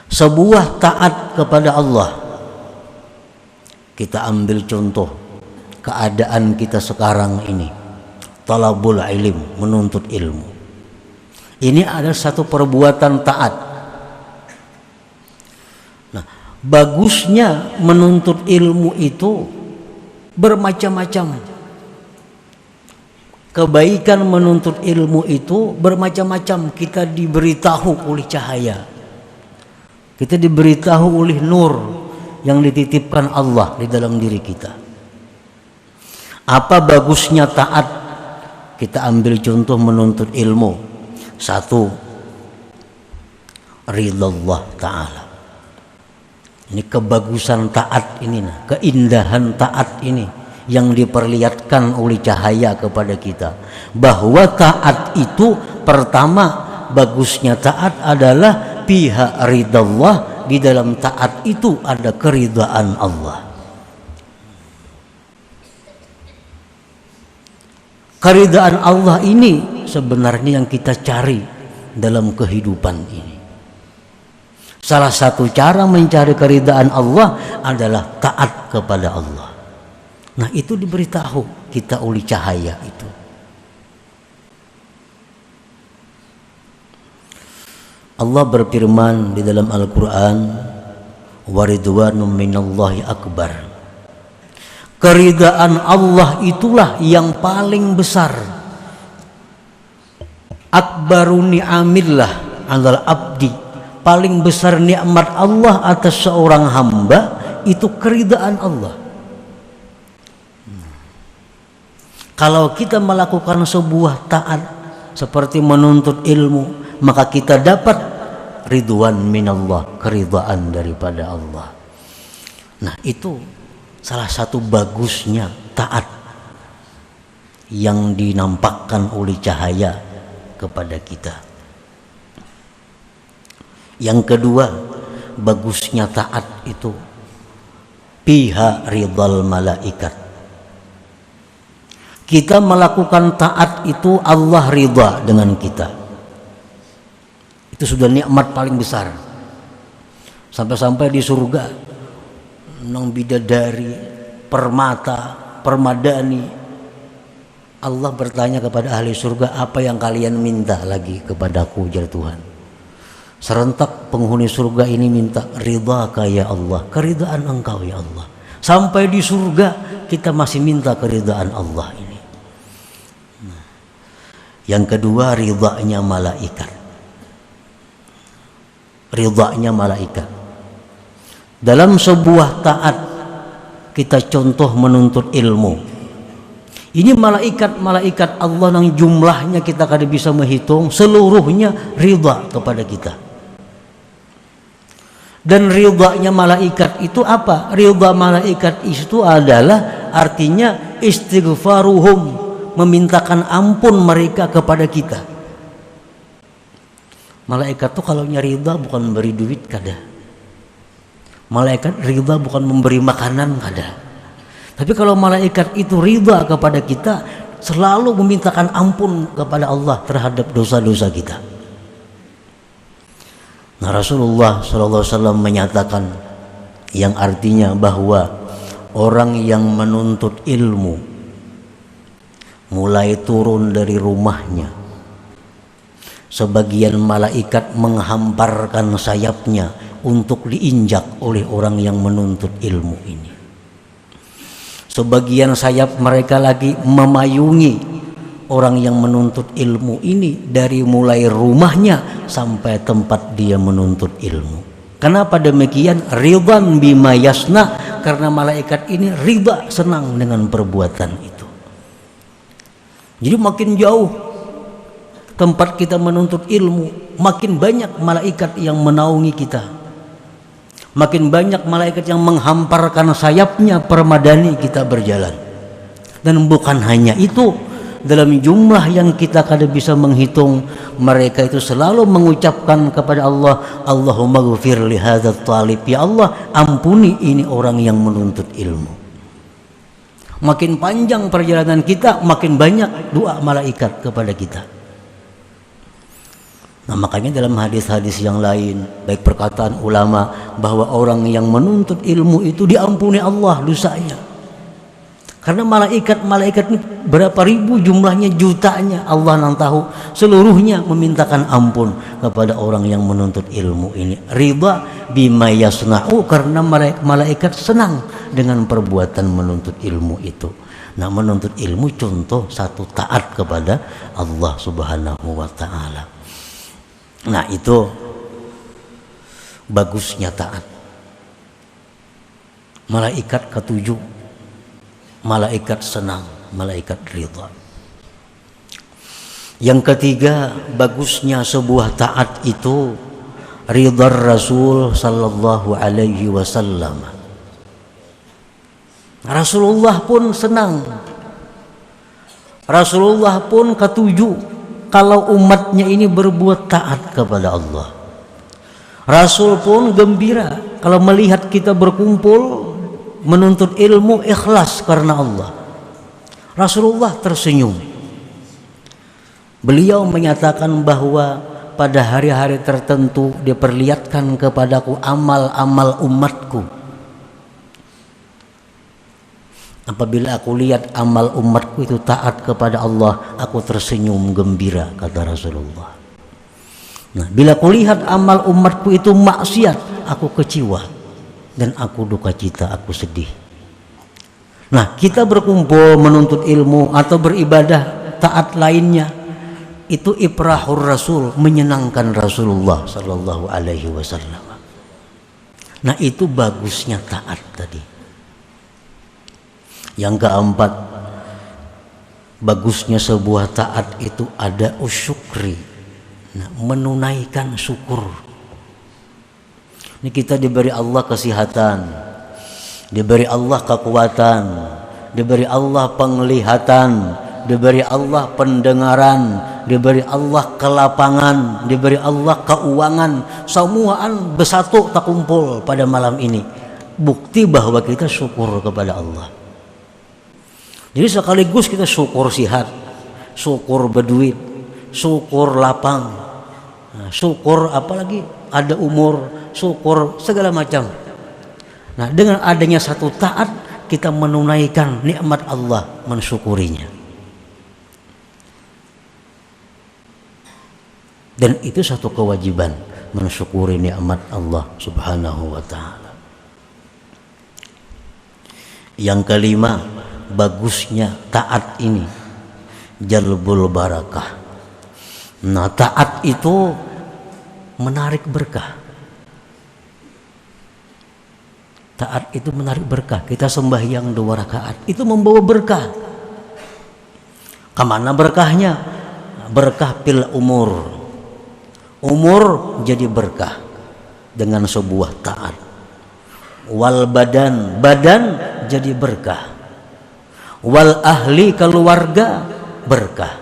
Sebuah taat kepada Allah. Kita ambil contoh keadaan kita sekarang ini, talabul ilm, menuntut ilmu. Ini ada satu perbuatan taat. Nah, bagusnya menuntut ilmu itu bermacam-macam. Kebaikan menuntut ilmu itu bermacam-macam. Kita diberitahu oleh cahaya, kita diberitahu oleh nur yang dititipkan Allah di dalam diri kita. Apa bagusnya taat? Kita ambil contoh menuntut ilmu. Satu, ridha Allah Ta'ala. Ini kebagusan taat ini, keindahan taat ini yang diperlihatkan oleh cahaya kepada kita. Bahwa taat itu, pertama, bagusnya taat adalah pihak ridha Allah. Di dalam taat itu ada keridhaan Allah. Keridhaan Allah ini sebenarnya yang kita cari dalam kehidupan ini. Salah satu cara mencari keridhaan Allah adalah taat kepada Allah. Nah, itu diberitahu kita oleh cahaya itu. Allah berfirman di dalam Al-Quran, waridwanum minallahi akbar. Keridhaan Allah itulah yang paling besar. Akbaru ni'amillah alal abdi. Paling besar nikmat Allah atas seorang hamba itu keridhaan Allah. Kalau kita melakukan sebuah taat seperti menuntut ilmu, maka kita dapat ridwan minallah, keridhaan daripada Allah. Nah, itu salah satu bagusnya taat yang dinampakkan oleh cahaya kepada kita. Yang kedua, bagusnya taat itu pihak ridhal malaikat. Kita melakukan taat itu Allah ridha dengan kita. Itu sudah nikmat paling besar. Sampai-sampai di surga, nang bidadari, permata, permadani, Allah bertanya kepada ahli surga, apa yang kalian minta lagi kepadaku, jar Tuhan. Serentak penghuni surga ini minta ridhaka ya Allah, keridhaan engkau ya Allah. Sampai di surga kita masih minta keridhaan Allah ini. Yang kedua, ridhanya malaikat. Ridhanya malaikat. Dalam sebuah taat kita contoh menuntut ilmu. Ini malaikat Allah yang jumlahnya kita kada bisa menghitung, seluruhnya ridha kepada kita. Dan ridhanya malaikat itu apa? Ridha malaikat itu adalah artinya istighfaruhum, memintakan ampun mereka kepada kita. Malaikat tuh kalau ridha bukan memberi duit kada. Malaikat ridha bukan memberi makanan kada. Tapi kalau malaikat itu ridha kepada kita, selalu memintakan ampun kepada Allah terhadap dosa-dosa kita. Nah, Rasulullah SAW menyatakan yang artinya bahwa orang yang menuntut ilmu mulai turun dari rumahnya, sebagian malaikat menghamparkan sayapnya untuk diinjak oleh orang yang menuntut ilmu ini. Sebagian sayap mereka lagi memayungi orang yang menuntut ilmu ini dari mulai rumahnya sampai tempat dia menuntut ilmu. Kenapa demikian? Ridwan bima yasna, karena malaikat ini ridha, senang dengan perbuatan itu. Jadi makin jauh tempat kita menuntut ilmu, makin banyak malaikat yang menaungi kita. Makin banyak malaikat yang menghamparkan sayapnya permadani kita berjalan. Dan bukan hanya itu, dalam jumlah yang kita kada bisa menghitung, mereka itu selalu mengucapkan kepada Allah, Allahumma ghfir li hadzal talib, ya Allah ampuni ini orang yang menuntut ilmu. Makin panjang perjalanan kita, makin banyak doa malaikat kepada kita. Nah, makanya dalam hadis-hadis yang lain, baik perkataan ulama bahwa orang yang menuntut ilmu itu diampuni Allah dosanya. Karena malaikat ini berapa ribu jumlahnya, jutanya, Allah yang tahu, seluruhnya memintakan ampun kepada orang yang menuntut ilmu ini. Ridha bima yasna'u, karena malaikat senang dengan perbuatan menuntut ilmu itu. Nah, menuntut ilmu contoh satu taat kepada Allah Subhanahu wa taala. Nah, itu bagusnya taat. Malaikat ketujuh, malaikat senang, malaikat ridha. Yang ketiga, bagusnya sebuah taat itu ridha Rasul sallallahu alaihi wasallam. Rasulullah pun senang. Rasulullah pun ketujuh kalau umatnya ini berbuat taat kepada Allah. Rasul pun gembira kalau melihat kita berkumpul menuntut ilmu ikhlas karena Allah. Rasulullah tersenyum. Beliau menyatakan bahwa pada hari-hari tertentu diperlihatkan kepadaku amal-amal umatku. Apabila aku lihat amal umatku itu taat kepada Allah, aku tersenyum gembira, kata Rasulullah. Nah, bila aku lihat amal umatku itu maksiat, aku kecewa dan aku duka cita, aku sedih. Nah, kita berkumpul menuntut ilmu atau beribadah taat lainnya, itu ifrahur Rasul, menyenangkan Rasulullah sallallahu alaihi wasallam. Nah, itu bagusnya taat tadi. Yang keempat, bagusnya sebuah taat itu ada usyukri. Nah, menunaikan syukur. Ini kita diberi Allah kesehatan, diberi Allah kekuatan, diberi Allah penglihatan, diberi Allah pendengaran, diberi Allah kelapangan, diberi Allah keuangan. Semuaan bersatu tak kumpul pada malam ini. Bukti bahwa kita syukur kepada Allah. Jadi sekaligus kita syukur sihat, syukur berduit, syukur lapang, syukur apalagi ada umur, syukur segala macam. Nah, dengan adanya satu taat, kita menunaikan nikmat Allah, mensyukurinya. Dan itu satu kewajiban, mensyukuri nikmat Allah Subhanahu wa ta'ala. Yang kelima, bagusnya taat ini jalbul barakah. Nah, taat itu menarik berkah. Taat itu menarik berkah. Kita sembahyang 2 rakaat itu membawa berkah. Kemana berkahnya? Berkah pil umur. Umur jadi berkah dengan sebuah taat. Wal badan, badan jadi berkah. Wal ahli, keluarga berkah.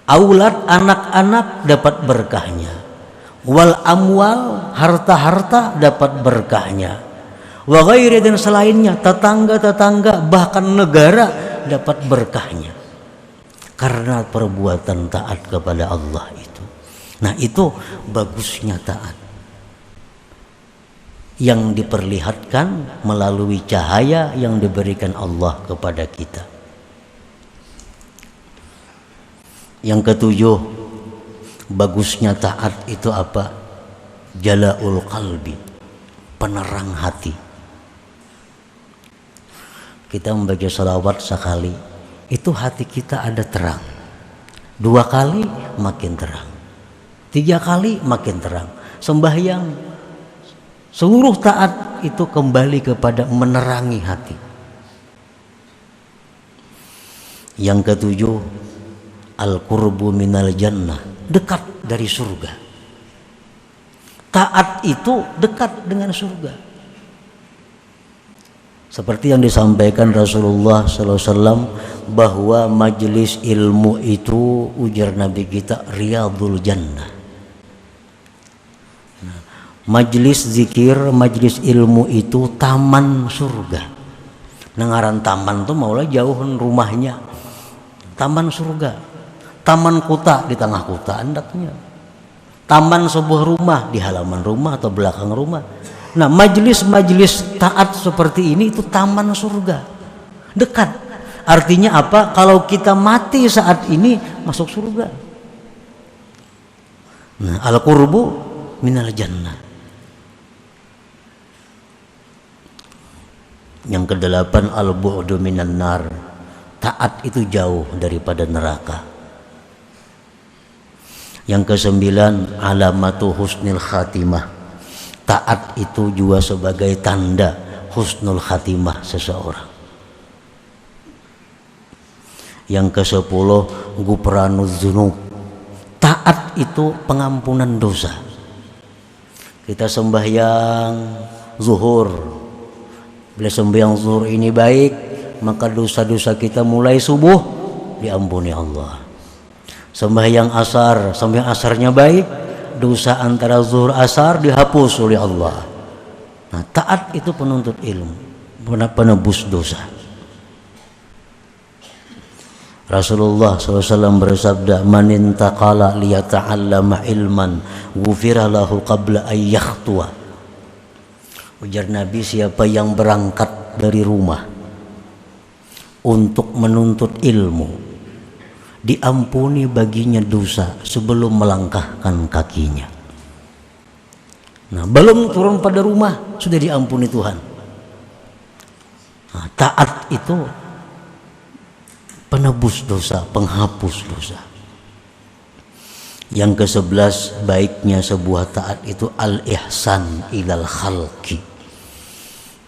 Aulad, anak-anak dapat berkahnya. Wal amwal, harta-harta dapat berkahnya. Wa ghairi, dan selainnya, tetangga-tetangga bahkan negara dapat berkahnya karena perbuatan taat kepada Allah itu. Nah, itu bagusnya taat yang diperlihatkan melalui cahaya yang diberikan Allah kepada kita. Yang ketujuh, bagusnya taat itu apa? Jalaul qalbi, penerang hati. Kita membaca salawat sekali, itu hati kita ada terang. 2 kali makin terang, 3 kali makin terang. Sembahyang, seluruh taat itu kembali kepada menerangi hati. Yang ketujuh, al-qurbu minal jannah, dekat dari surga. Taat itu dekat dengan surga. Seperti yang disampaikan Rasulullah SAW bahwa majelis ilmu itu, ujar Nabi kita, riyadul jannah. Majelis zikir, majelis ilmu itu taman surga. Nengaran taman tuh maulah jauhan rumahnya. Taman surga. Taman kota di tengah kota andaknya. taman sebuah rumah, di halaman rumah atau belakang rumah. Nah, majelis-majelis taat seperti ini itu taman surga, dekat. Artinya apa? Kalau kita mati saat ini masuk surga. Nah, al-qurbu minal jannah. Yang kedelapan, al-bu'du minan nar. Taat itu jauh daripada neraka. Yang kesembilan, alamatu husnul khatimah. Taat itu juga sebagai tanda husnul khatimah seseorang. Yang kesepuluh, gufranuz dzunub. Taat itu pengampunan dosa. Kita sembahyang zuhur, bila sembahyang zuhur ini baik, maka dosa-dosa kita mulai subuh diampuni Allah. Sembahyang asar, sembahyang asarnya baik, dosa antara zuhur asar dihapus oleh Allah. Nah, taat itu penuntut ilmu, penebus dosa. Rasulullah SAW bersabda, man intaqala liyata'allama ilman ghufira lahu qabla an yakhtuwa. Ujar Nabi, siapa yang berangkat dari rumah untuk menuntut ilmu, diampuni baginya dosa sebelum melangkahkan kakinya. Nah, belum turun pada rumah sudah diampuni Tuhan. Nah, taat itu penebus dosa, penghapus dosa. Yang ke-11, baiknya sebuah taat itu al-ihsan ilal khalqi.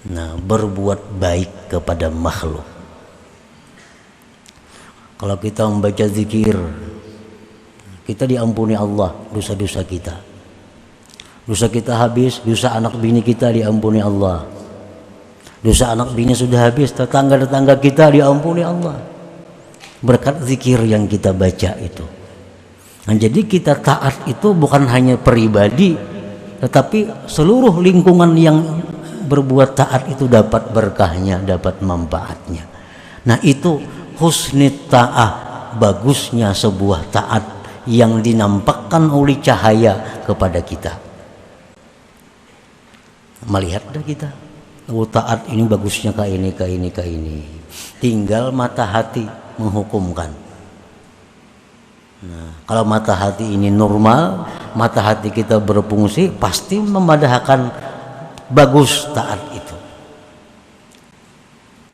Nah, berbuat baik kepada makhluk. Kalau kita membaca zikir, kita diampuni Allah dosa-dosa kita. Dosa kita habis, dosa anak bini kita diampuni Allah. Dosa anak bini sudah habis, tetangga-tetangga kita diampuni Allah. Berkat zikir yang kita baca itu. Nah, jadi kita taat itu bukan hanya pribadi, tetapi seluruh lingkungan yang berbuat taat itu dapat berkahnya, dapat manfaatnya. Nah, itu husnit ta'ah, bagusnya sebuah taat yang dinampakkan oleh cahaya kepada kita. Melihatlah kita, oh taat ini bagusnya ke ini, ke ini, ke ini. Tinggal mata hati menghukumkan. Nah, kalau mata hati ini normal, mata hati kita berfungsi, pasti memadahkan bagus taat itu.